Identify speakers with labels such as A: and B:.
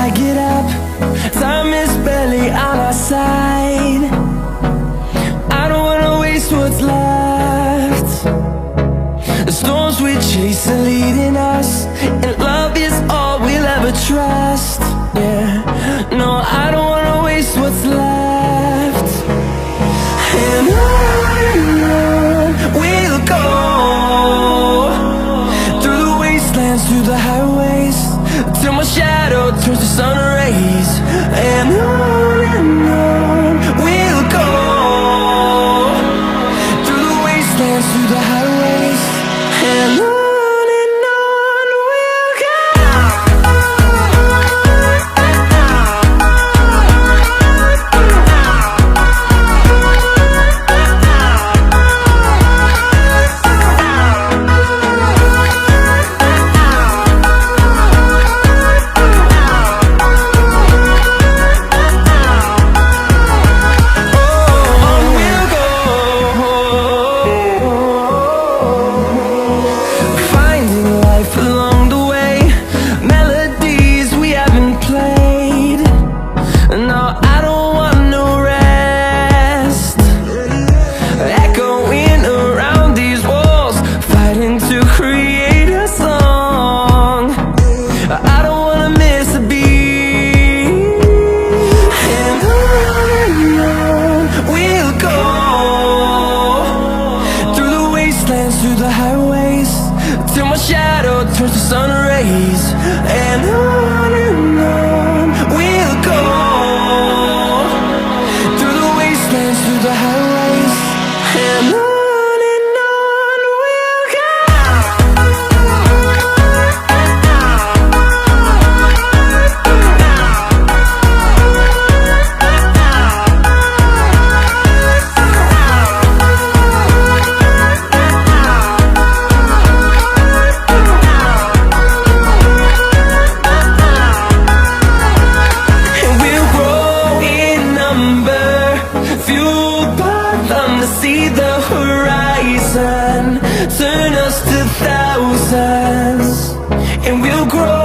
A: I get up, time is barely on our side. I don't wanna waste what's left. The storms we chase are leading us, and love is all we'll ever trust. Yeah, no, I don't wanna waste what's left. And on we'll go, through the wastelands, through the highways, till my shadow turns to sun rays. And on we'll go, through the wastelands, through the highways, and on. Through the highways, till my shadow turns to sun rays. And on we'll go, through the wastelands, through the highways, and on. See the horizon, turn us to thousands, and we'll grow.